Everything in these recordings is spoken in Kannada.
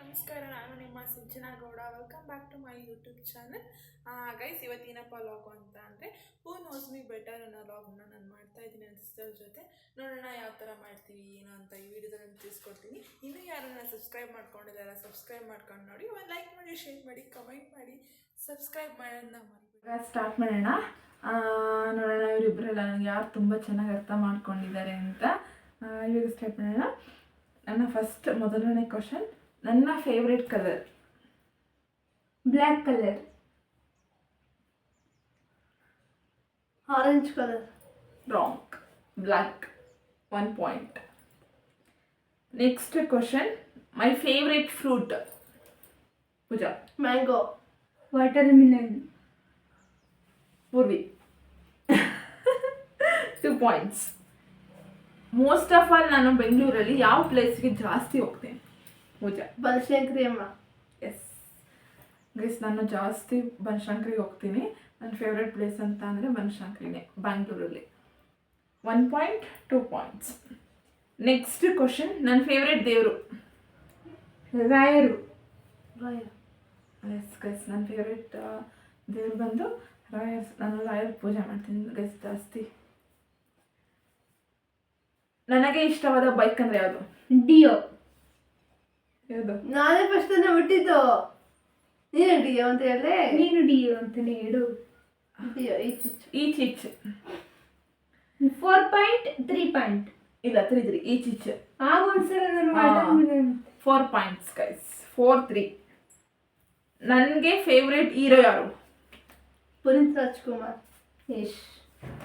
ನಮಸ್ಕಾರ, ನಾನು ನಿಮ್ಮ Sinchana Gowda. Welcome back to my YouTube channel. Guys, ಇವತ್ತಿನಪ್ಪ ಲಾಗು ಅಂತ ಅಂದರೆ ಹೂ ನೋಸ್ ಮೀ ಬೆಟರ್ ಅನ್ನೋ ಲಾಗ್ನ ನಾನು ಮಾಡ್ತಾ ಇದ್ದೀನಿ ನನ್ನ ಸಿಸ್ಟರ್ ಜೊತೆ. ನೋಡೋಣ ಯಾವ ಥರ ಮಾಡ್ತೀವಿ ಏನು ಅಂತ ಈ ವಿಡಿಯೋದಲ್ಲಿ ತಿಳಿಸ್ಕೊಡ್ತೀನಿ. ಇನ್ನೂ ಯಾರನ್ನ ಸಬ್ಸ್ಕ್ರೈಬ್ ಮಾಡ್ಕೊಂಡಿದ್ದಾರೆ ಸಬ್ಸ್ಕ್ರೈಬ್ ಮಾಡ್ಕೊಂಡು ನೋಡಿ, ಒಂದು ಲೈಕ್ ಮಾಡಿ, ಶೇರ್ ಮಾಡಿ, ಕಮೆಂಟ್ ಮಾಡಿ, ಸಬ್ಸ್ಕ್ರೈಬ್ ಮಾಡೋದನ್ನ ಮಾಡಿ. ಸ್ಟಾರ್ಟ್ ಮಾಡೋಣ. ನೋಡೋಣ ಇವರಿಬ್ಬರೆಲ್ಲ ನನಗೆ ಯಾರು ತುಂಬ ಚೆನ್ನಾಗಿ ಅರ್ಥ ಮಾಡ್ಕೊಂಡಿದ್ದಾರೆ ಅಂತ. ಇವಾಗ ಸ್ಟಾರ್ಟ್ ಮಾಡೋಣ. ನನ್ನ ಫಸ್ಟ್ ಮೊದಲನೇ ಕ್ವಶನ್, ನನ್ನ favourite colour black colour, orange colour. Wrong. Black. 1 point. Next question, my favourite fruit. Pooja. Mango. Watermelon. Poorvi. 2 points. Most of all ನಾನು ಬೆಂಗಳೂರಲ್ಲಿ ಯಾವ ಪ್ಲೇಸ್ಗೆ ಜಾಸ್ತಿ ಹೋಗ್ತೇನೆ? ಪೂಜಾ. ಬನಶಂಕರಿ ಅಮ್ಮ. ಎಸ್ ಗೈಸ್, ನಾನು ಜಾಸ್ತಿ ಬನಶಂಕರಿಗೆ ಹೋಗ್ತೀನಿ. ನನ್ನ ಫೇವ್ರೆಟ್ ಪ್ಲೇಸ್ ಅಂತ ಅಂದರೆ ಬನಶಂಕರಿನೇ, ಬ್ಯಾಂಗ್ಳೂರಲ್ಲಿ. 1 point, 2 points. ನೆಕ್ಸ್ಟ್ ಕ್ವಶನ್, ನನ್ನ ಫೇವ್ರೆಟ್ ದೇವರು. ರಾಯರು. ಎಸ್ ಗೈಸ್, ನನ್ನ ಫೇವ್ರೆಟ್ ದೇವ್ರು ಬಂದು ರಾಯರ್. ನಾನು ರಾಯರ್ ಪೂಜೆ ಮಾಡ್ತೀನಿ ಗೈಸ್ ಜಾಸ್ತಿ. ನನಗೆ ಇಷ್ಟವಾದ ಬೈಕ್ ಅಂದರೆ ಯಾವುದು? ಡಿಯೋ. ಯಾವುದು? ನಾನೇ ಫಸ್ಟ್ ಹುಟ್ಟಿದ್ದು. ನೀನು ಡಿಯೋ ಅಂತ ಹೇಳಿ. ನೀನು ಡಿಯೋ ಅಂತಾನೆ ಹೇಳು. ಡಿಯೋ ಈಚ್. 4 point, 3 point. ಇಲ್ಲ, 3 ಈಚ್. ಆಗ ಒಂದ್ಸಲ ನಾನು ವಾಟರ್ ಮಿಲನ್. 4 points guys. 4-3. ನನಗೆ ಫೇವ್ರೆಟ್ ಹೀರೋ ಯಾರು? ಪುನೀತ್ ರಾಜ್ಕುಮಾರ್. ಯಶ್.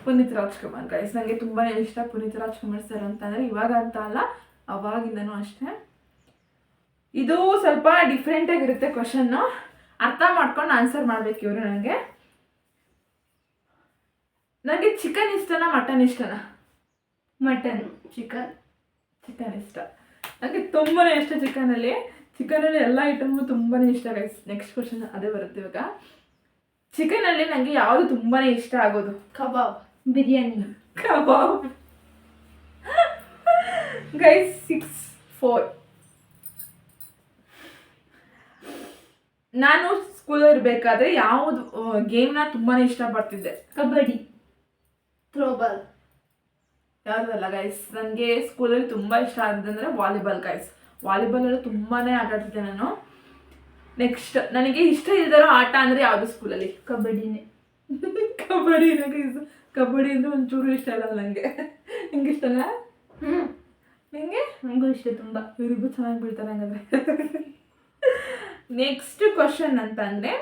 ಪುನೀತ್ ರಾಜ್ಕುಮಾರ್ ಗೈಸ್, ನನಗೆ ತುಂಬಾ ಇಷ್ಟ ಪುನೀತ್ ರಾಜ್ಕುಮಾರ್ ಸರ್ ಅಂತಂದರೆ. ಇವಾಗ ಅಂತ ಅಲ್ಲ, ಅವಾಗಿಂದನೂ ಅಷ್ಟೇ. ಇದು ಸ್ವಲ್ಪ ಡಿಫ್ರೆಂಟಾಗಿರುತ್ತೆ ಕ್ವಶನ್ನು, ಅರ್ಥ ಮಾಡ್ಕೊಂಡು ಆನ್ಸರ್ ಮಾಡಬೇಕು ಇವರು. ನನಗೆ ಚಿಕನ್ ಇಷ್ಟನಾ ಮಟನ್ ಇಷ್ಟನಾ? ಮಟನ್. ಚಿಕನ್ ಇಷ್ಟ. ನನಗೆ ತುಂಬಾ ಇಷ್ಟ ಚಿಕನಲ್ಲಿ ಎಲ್ಲ ಐಟಮು ತುಂಬಾ ಇಷ್ಟ ಗೈಸ್. ನೆಕ್ಸ್ಟ್ ಕ್ವಶನ್ ಅದೇ ಬರುತ್ತೆ ಇವಾಗ. ಚಿಕನಲ್ಲಿ ನನಗೆ ಯಾವುದು ತುಂಬಾ ಇಷ್ಟ ಆಗೋದು? ಕಬಾಬ್. ಬಿರಿಯಾನಿ. ಕಬಾಬ್ ಗೈಸ್. 6-4. ನಾನು ಸ್ಕೂಲಲ್ಲಿ ಇರಬೇಕಾದ್ರೆ ಯಾವುದು ಗೇಮ್ನ ತುಂಬಾ ಇಷ್ಟಪಡ್ತಿದ್ದೆ? ಕಬಡ್ಡಿ. ಥ್ರೋಬಾಲ್. ಯಾವುದಲ್ಲ ಗೈಸ್, ನನಗೆ ಸ್ಕೂಲಲ್ಲಿ ತುಂಬ ಇಷ್ಟ ಆಗೋದಂದರೆ ವಾಲಿಬಾಲ್ ಗೈಸ್. ವಾಲಿಬಾಲಲ್ಲಿ ತುಂಬಾ ಆಟ ಆಡ್ತಿದ್ದೆ ನಾನು. ನೆಕ್ಸ್ಟ್, ನನಗೆ ಇಷ್ಟ ಇಲ್ದಿರೋ ಆಟ ಅಂದರೆ ಯಾವುದು ಸ್ಕೂಲಲ್ಲಿ? ಕಬಡ್ಡಿನೇ. ಕಬಡ್ಡಿ. ಕಬಡ್ಡಿ ಅಂದರೆ ಒಂಚೂರು ಇಷ್ಟ ಇಲ್ಲ ನನಗೆ. ನಿಂಗೆ ಇಷ್ಟನಾ? ನಿಂಗೆ? ನನಗೂ ಇಷ್ಟ ತುಂಬ. ಇವರಿಬ್ಬರು ಚೆನ್ನಾಗಿ ಬೀಳ್ತಾರೆ ಹಂಗಾದ್ರೆ. ನೆಕ್ಸ್ಟ್ ಕ್ವಶನ್ ಅಂತ ಅಂದರೆ,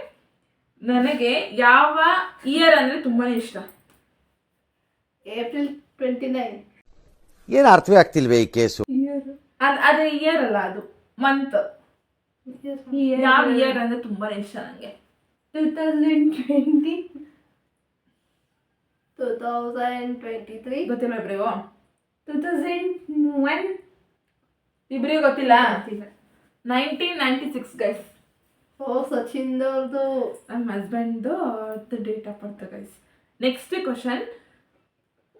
ನನಗೆ ಯಾವ ಇಯರ್ ಅಂದರೆ ತುಂಬಾ ಇಷ್ಟ? ಏಪ್ರಿಲ್ 29. ಏನು ಅರ್ಥವೇ ಆಗ್ತಿಲ್ವೇ ಈ ಕೇಸು? ಅದು ಇಯರ್ ಅಲ್ಲ, ಅದು ಮಂತ್. ಯಾವ ಇಯರ್ ಅಂದರೆ ತುಂಬಾ ಇಷ್ಟ ನನಗೆ? 2020. 2023. ಗೊತ್ತಿಲ್ಲ ಇಬ್ಬರಿಗೂ? 2001. ಇಬ್ಬರಿಗೂ ಗೊತ್ತಿಲ್ಲ? 1996 ಗೈಸ್. ಓ, ಸಚಿನ್ ಅವ್ರದ್ದು. ನಮ್ಮ ಹಸ್ಬೆಂಡ್ದು date of birth guys. Next question,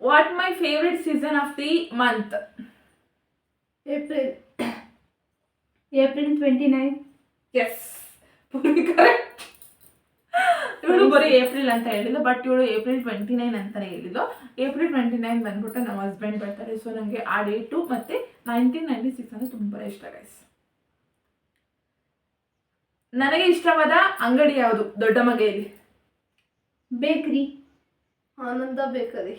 what my favourite season of the month? April. April 29. Yes, correct. ಇವಳು ಬರೀ ಏಪ್ರಿಲ್ ಅಂತ ಹೇಳಿದ್ದು, ಬಟ್ ಇವಳು April 29 ಅಂತಾನೆ ಹೇಳಿದ್ದು. April 29 ಬಂದ್ಬಿಟ್ಟು ನಮ್ಮ ಹಸ್ಬೆಂಡ್ ಬರ್ತಾರೆ. ಸೊ ನನಗೆ ಆ ಡೇಟು ಮತ್ತು 1996 ಅಂದರೆ ತುಂಬ ಇಷ್ಟ ಗೈಸ್. ನನಗೆ ಇಷ್ಟವಾದ ಅಂಗಡಿ ಯಾವುದು ದೊಡ್ಡ ಮಗೆಯಲ್ಲಿ? ಬೇಕ್ರಿ. ಆನಂದ ಬೇಕರಿ.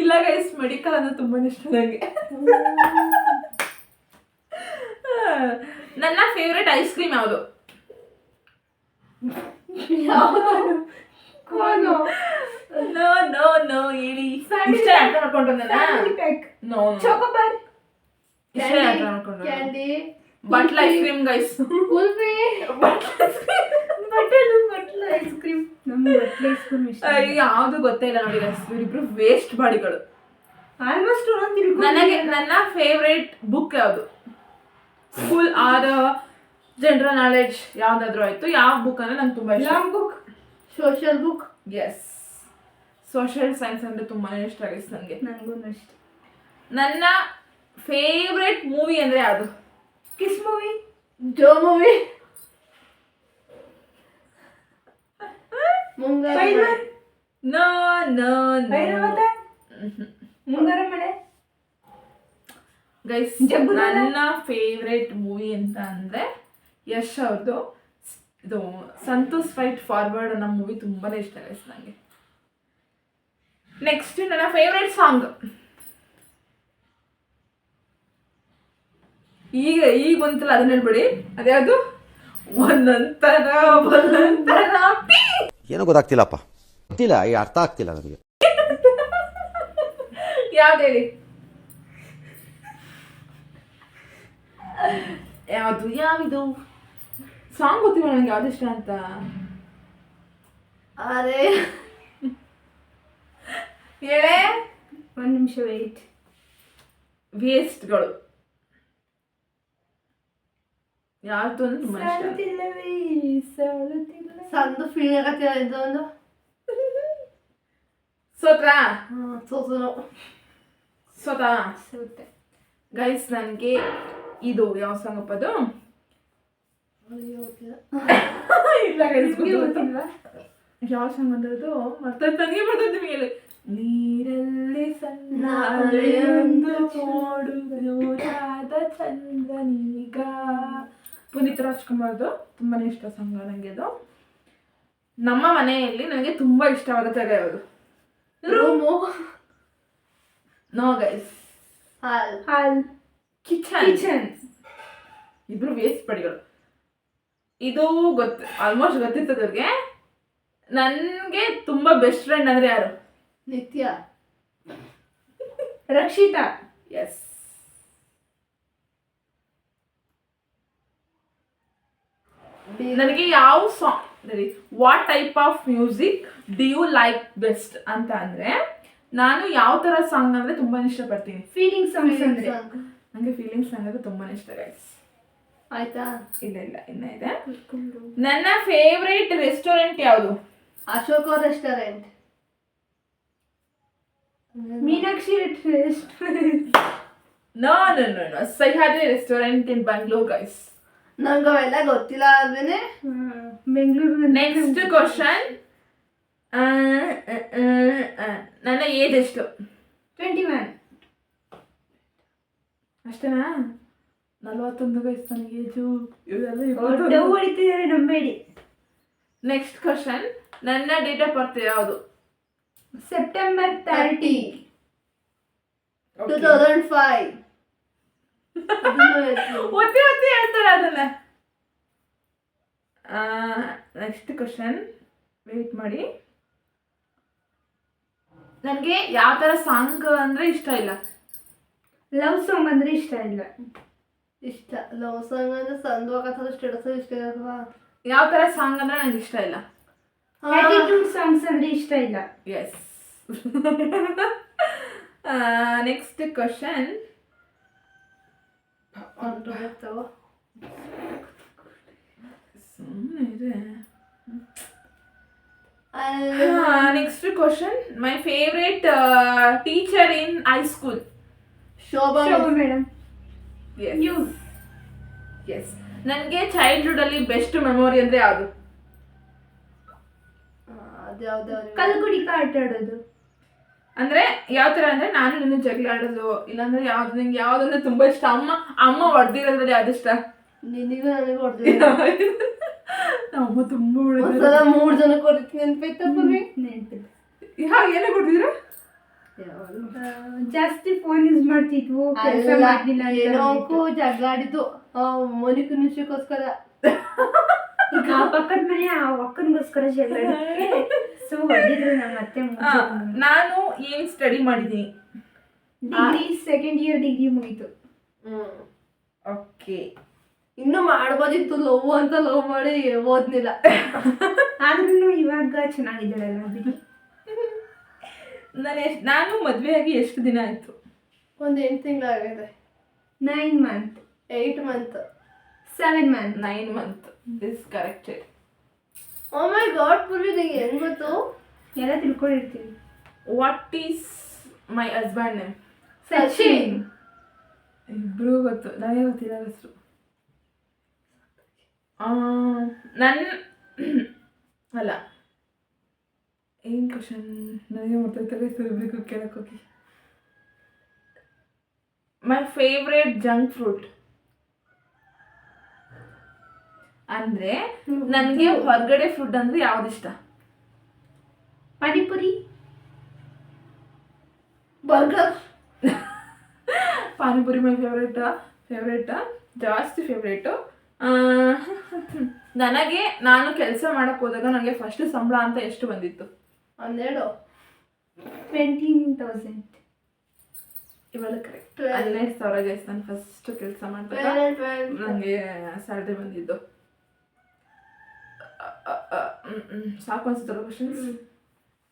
ಇಲ್ಲ ಗೈಸ್, ಮೆಡಿಕಲ್ ಅಂದರೆ ತುಂಬ ಇಷ್ಟ ನನಗೆ. ನನ್ನ ಫೇವ್ರೆಟ್ ಐಸ್ ಕ್ರೀಮ್ ಯಾವುದು? ಕೋನು. ನೋ ಹೇಳಿ. ಇಷ್ಟ ಅರ್ಥ ಮಾಡ್ಕೊಂಡು ನೋ ಚೋಕೋಬಾರ್. ಇಷ್ಟ ಅರ್ಥ ಮಾಡ್ಕೊಂಡು ಕ್ಯಾಂಡಿ. ಬಟ್ಲ್ ಐಸ್ ಕ್ರೀಮ್ ಗೈಸ್. ಕುಲ್ಫಿ. ಬಟ್ಲು ಐಸ್ ಕ್ರೀಮ್. ನಮ್ಗೆ ಬಟ್ಲು ಐಸ್ ಕ್ರೀಮ್ ಇಷ್ಟ. ಯಾವುದು ಗೊತ್ತೇ ಇಲ್ಲ ನೋಡಿ ಗೈಸ್, ಇವರಿಬ್ರು ವೇಸ್ಟ್ ಬಾಡಿಗಳು. ಆಲ್ಮೋಸ್ಟ್ ನನಗೆ ನನ್ನ ಫೇವ್ರೇಟ್ ಬುಕ್ ಯಾವುದು? ಸ್ಕೂಲ್ ಆದ ಜನರಲ್ ನಾಲೆಡ್ಜ್ ಯಾವುದಾದ್ರೂ ಆಯಿತು. ಯಾವ ಬುಕ್ ಅಂದರೆ ನಂಗೆ ತುಂಬ ಇಷ್ಟ? Long book. Social book. Yes, social science ಅಂದರೆ ತುಂಬಾ ಇಷ್ಟ ಗೈಸ್ ನನಗೆ. ನನಗೂ ಇಷ್ಟ. ನನ್ನ ಫೇವ್ರೆಟ್ ಮೂವಿ ಅಂದರೆ ಯಾವುದು? Kiss movie. Jo movie. Mungaru Male. No no ಭೈರವತ. ಮುಂಗಾರು ಮಳೆ. ಗೈಸ್, ಜಗ್ಗುದಾರ. ನನ್ನ ಫೇವ್ರೆಟ್ ಮೂವಿ ಅಂತ ಅಂದರೆ ಯಶ್ ಅವ್ರದ್ದು ಇದು ಸಂತೋಷ್ ಫೈಟ್ ಫಾರ್ವರ್ಡ್ ಅನ್ನೋ ಮೂವಿ ತುಂಬಾ ಇಷ್ಟ ಗೈಸ್ ನನಗೆ. ನೆಕ್ಸ್ಟ್ ನನ್ನ ಫೇವ್ರೆಟ್ ಸಾಂಗ್ ಈಗ ಬಂತಲ್ಲ ಅದನ್ನ ಹೇಳ್ಬಿಡಿ. ಅದ್ಯಾವುದು? ಒಂದೊಂತರ ಏನೋ ಗೊತ್ತಾಗ್ತಿಲ್ಲಪ್ಪ, ಗೊತ್ತಿಲ್ಲ, ಈ ಅರ್ಥ ಆಗ್ತಿಲ್ಲ ನನಗೆ. ಯಾವ್ದು ಹೇಳಿ? ಯಾವಿದು ಸಾಂಗ್ ಗೊತ್ತಿಲ್ಲ ನನಗೆ ಯಾವ್ದು ಇಷ್ಟ ಅಂತ. ಅರೆ ಹೇಳೇ. ಒಂದು ನಿಮಿಷ ವೆಯ್ಟ್. ವೇಸ್ಟ್ಗಳು ಯಾವ್ದು ಅಂದ್ರೆ ತುಂಬ ಇಷ್ಟ. ಸಾಲುತ್ತಿಲ್ಲವೇ ಸಾಲುತ್ತಿಲ್ಲ. ಸಂದು ಫೀಲ್ ಆಗತ್ತಿಲ್ಲ ಇದು ಒಂದು. ಸೋತ್ರಾ? ಸೋಸನು. ಸೋತಾ? ಸೌತೆ. ಗೈಸ್, ನನಗೆ ಇದು ಯಾವ ಸಾಂಗ್ ಅಪ್ಪ ಅದು? ಇಲ್ಲ ಗೈಸ್, ನಿಮ್ಗೆ ಗೊತ್ತಿಲ್ವಾ? ಯಾವ ಸಾಂಗ್ ಅಂದ್ರದು ನನಗೆ ಬರ್ತದೆ ನಿಮಗೆ. ನೀರಲ್ಲಿ ಸಣ್ಣ ಅಲೆಯೊಂದು ನೋಡುವುದಾದ ಚಂದ್ರನೀಗ. ಪುನೀತ್ ರಾಜ್ಕುಮಾರ್ದು ತುಂಬಾನೇ ಇಷ್ಟ ಸಾಂಗ್ ನನಗೆ ಅದು. ನಮ್ಮ ಮನೆಯಲ್ಲಿ ನನಗೆ ತುಂಬಾ ಇಷ್ಟವಾದ ಜಾಗ ಯಾವುದು? ರೂಮು. ನೋ ಗೈಸ್, ಹಾಲ್. ಕಿಚನ್. ಇಬ್ರು ವೇಸ್ಟ್ ಪಡಿಗಳು. ಇದು ಆಲ್ಮೋಸ್ಟ್ ಗೊತ್ತಿರ್ತದವ್ರಿಗೆ. ನನಗೆ ತುಂಬಾ ಬೆಸ್ಟ್ ಫ್ರೆಂಡ್ ಅಂದ್ರೆ ಯಾರು? ನಿತ್ಯ. ರಕ್ಷಿತಾ. ಎಸ್. ನನಗೆ ಯಾವ song, what type of music do you like best ಅಂತ ಅಂದ್ರೆ ನಾನು ಯಾವ ತರ ಸಾಂಗ್ ಅಂದ್ರೆ ತುಂಬಾ ಇಷ್ಟಪಡ್ತೀನಿ. ಫೀಲಿಂಗ್ ಸಾಂಗ್ಸ್ ಅಂದ್ರೆ ನನಗೆ ಫೀಲಿಂಗ್ಸ್ ಸಾಂಗ್ ಅಂದ್ರೆ ತುಂಬಾ ಇಷ್ಟ ಗೈಸ್. ಆಯ್ತಾ? ಇಲ್ಲ ಇನ್ನ ಇದೆ. ನನ್ನ ಫೇವ್ರೇಟ್ ರೆಸ್ಟೋರೆಂಟ್ ಯಾವುದು? Ashoka restaurant. Meenakshi restaurant. No no no no, Sahyadri restaurant in Bangalore guys. ನಂಗೆ ಅವೆಲ್ಲ ಗೊತ್ತಿಲ್ಲ ಅಲ್ವೇನೆ. ಬೆಂಗಳೂರು. ನೆಕ್ಸ್ಟ್ ಕ್ವಶನ್, ನನ್ನ ಏಜ್ ಎಷ್ಟು? 21. ಅಷ್ಟೇನಾ? 41 ಗೈಸ್ ನನಗೆ ಏಜು. ಡವ್ ಹೊಡಿತಿದ್ದಾರೆ, ನಂಬೇಡಿ. ನೆಕ್ಸ್ಟ್ ಕ್ವಶನ್, ನನ್ನ ಡೇಟ್ ಆಫ್ ಬರ್ತ್ ಯಾವುದು? ಸೆಪ್ಟೆಂಬರ್ 30. 2005. ಒತ್ತಿ ಹೇಳ್ತಾರೆ ಅದನ್ನ. ನೆಕ್ಸ್ಟ್ ಕ್ವಶನ್, ವೇಟ್ ಮಾಡಿ. ನನಗೆ ಯಾವ ಥರ ಸಾಂಗ್ ಅಂದರೆ ಇಷ್ಟ ಇಲ್ಲ. ಲವ್ ಸಾಂಗ್ ಅಂದ್ರೆ ಇಷ್ಟ ಇಲ್ಲ. ಇಷ್ಟ ಲವ್ ಸಾಂಗ್ ಅಂದ್ರೆ ಸಂದು ಆಗತ್ತದ ಸ್ಟೇಟಸ್ ಇಷ್ಟ ಇರಲ್ವಾ? ಯಾವ ಥರ ಸಾಂಗ್ ಅಂದರೆ ನನಗೆ ಇಷ್ಟ ಇಲ್ಲ. ಆಟಿಟ್ಯೂಡ್ ಸಾಂಗ್ಸ್ ಅಂದ್ರೆ ಇಷ್ಟ ಇಲ್ಲ. Yes. Next question, next question, my favourite teacher in high school? Shobha madam. You. Yes. ನನಗೆ ಚೈಲ್ಡ್ಹುಡ್ ಅಲ್ಲಿ ಬೆಸ್ಟ್ ಮೆಮೊರಿ ಅಂದ್ರೆ ಯಾವುದು? ಅದ್ಯಾವ್ದು? ಕಲ್ಗುಡಿ ಆಟ ಆಡೋದು. ಅಂದ್ರೆ ಯಾವ ತರ ಅಂದ್ರೆ ನಾನು ನಿನ್ನ ಜಗಳ ಆಡೋದು, ಇಲ್ಲಾಂದ್ರೆ ಯಾವ್ದು ನಿಂಗೆ ಯಾವ್ದಂದ್ರೆ ತುಂಬಾ ಇಷ್ಟ? ಅಮ್ಮ ಹೊಡೆದಿರೋದ್ರಲ್ಲಿ ಯಾವ್ದು ಇಷ್ಟ? ನಿನಗೂ ನನಗೂ ಹೊಡೆದ. ಅಮ್ಮ ತುಂಬಾ ಹೊಡೆದಿರೋ. ಒಂದ್ಸಲ 3 ಜನಕ್ಕೆ ಹೊಡಿತೀನಿ ನೆನ್ಪೈತಪ್ಪಗೆ. ನೆನಪಿಲ್ಲ. ಏನೇ ಕೊಟ್ಟಿದ್ರು? ಜಾಸ್ತಿ ಫೋನ್ ಯೂಸ್ ಮಾಡ್ತಿದ್ವು, ಕೆಲಸ ಮಾಡ್ಲಿಲ್ಲ ಅಂತ ಏನೋಕ್ಕೂ ಜಗಳ ಆಡಿದ್ದು ಮನಿಕು ನಿಮಿಷಕ್ಕೋಸ್ಕರ. ಈಗ ಪಕ್ಕದ ಮನೆ ಆ ಅಕ್ಕನಿಗೋಸ್ಕರ ಜಗಳ ಸೊ ಹೊಡೆದಿದ್ರು ನಮ್ಮ ಅತ್ತೆ. ನಾನು ಏನ್ ಸ್ಟಡಿ ಮಾಡಿದ್ದೀನಿ? ಡಿಗ್ರಿ ಸೆಕೆಂಡ್ ಇಯರ್ ಡಿಗ್ರಿ ಮುಗೀತು. ಓಕೆ. ಇನ್ನು ಮಾಡ್ಬೋದಿತ್ತು ಲವ್ ಅಂತ, ಲವ್ ಮಾಡಿ ಓದ್ನಿಲ್ಲ. ಆದ್ರೂ ಇವಾಗ ಚೆನ್ನಾಗಿದ್ದಾಳಲ್ಲ ಬಿಡಿ. ನಾನು ಮದ್ವೆಯಾಗಿ ಎಷ್ಟು ದಿನ ಆಯ್ತು? ಒಂದು 8 ತಿಂಗಳಾಗಿದೆ. 9 months. 8 months. 7 months. 9 months is corrected. Oh my god Purvi, ನಿಂಗೆ ಹೆಂಗ್ ಗೊತ್ತು? ಎಲ್ಲ ತಿಳ್ಕೊಂಡಿರ್ತೀವಿ. What is my husband name? Sachin. ಇಬ್ರು ಗೊತ್ತು, ನನಗೆ ಗೊತ್ತಿಲ್ಲ ಹೆಸರು. ನನ್ನ ಅಲ್ಲ, ಏನು ಕ್ವಶನ್ ನನಗೆ ಗೊತ್ತಾಯ್ತಲ್ಲ ಹೆಸರು ಇಬ್ಬರಿಗೂ ಕೇಳಕ್ಕೆ ಹೋಗಿ. ಮೈ ಫೇವ್ರೇಟ್ ಜಂಕ್ ಫ್ರೂಟ್ ಅಂದರೆ ನನಗೆ ಹೊರಗಡೆ ಫುಡ್ ಅಂದರೆ ಯಾವ್ದು ಇಷ್ಟ? ಪಾನಿಪುರಿ, ಬರ್ಗರ್. ಪಾನಿಪುರಿ ಮೈ ಫೇವ್ರೇಟಾ ಜಾಸ್ತಿ ಫೇವ್ರೇಟು. ನನಗೆ ನಾನು ಕೆಲಸ ಮಾಡಕ್ಕೆ ಹೋದಾಗ ನನಗೆ ಫಸ್ಟ್ ಸಂಬಳ ಅಂತ ಎಷ್ಟು ಬಂದಿತ್ತು? 12. 20,000. ಇವೆಲ್ಲ ಕರೆಕ್ಟ್. 12,000 ಗೈಸ್. ನಾನು ಫಸ್ಟ್ ಕೆಲಸ ಮಾಡಿದಾಗ ನನಗೆ ಸ್ಯಾಲ್ರಿ ಬಂದಿದ್ದು. ಸಾಕು ಅನ್ಸುತ್ತಲ್ಲ ಕ್ವಶನ್ಸ್.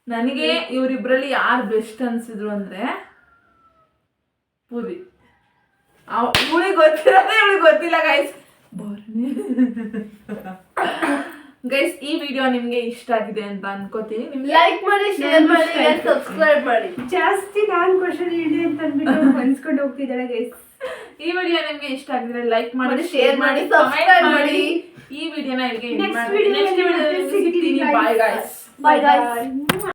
ನನಗೆ ಇವರಿಬ್ಬರಲ್ಲಿ ಯಾರು ಬೆಸ್ಟ್ ಅನ್ಸಿದ್ರು ಅಂದರೆ ಪೂರಿ. ಇವಳಿಗೆ ಗೊತ್ತಿರೋದೇ ಇವಳಿಗೆ ಗೊತ್ತಿಲ್ಲ ಗೈಸ್. ಗೈಸ್, ಈ ವಿಡಿಯೋ ನಿಮಗೆ ಇಷ್ಟ ಆಗಿದೆ ಅಂತ ಅನ್ಕೋತೀನಿ. ನಿಮ್ಗೆ ಲೈಕ್ ಮಾಡಿ, ಶೇರ್ ಮಾಡಿ, ಸಬ್ಸ್ಕ್ರೈಬ್ ಮಾಡಿ. ಜಾಸ್ತಿ ನಾನು ಕ್ವಶನ್ ಹೇಳಿ ಅಂತ ಅಂದ್ಬಿಟ್ಟು ಹೊಂದ್ಕೊಂಡು ಹೋಗ್ತಿದ್ದಾಳೆ ಗೈಸ್. ಈ ವಿಡಿಯೋ ನಿಮಗೆ ಇಷ್ಟ ಆಗಿದ್ರೆ ಲೈಕ್ ಮಾಡಿ, ಶೇರ್ ಮಾಡಿ, ಸಬ್ಸ್ಕ್ರೈಬ್ ಮಾಡಿ. ಈ ವಿಡಿಯೋನ ಇಲ್ಲಿಗೆ ನೆಕ್ಸ್ಟ್ ವಿಡಿಯೋ ಸಿಗ್ತೀನಿ. Bye guys. Bye guys.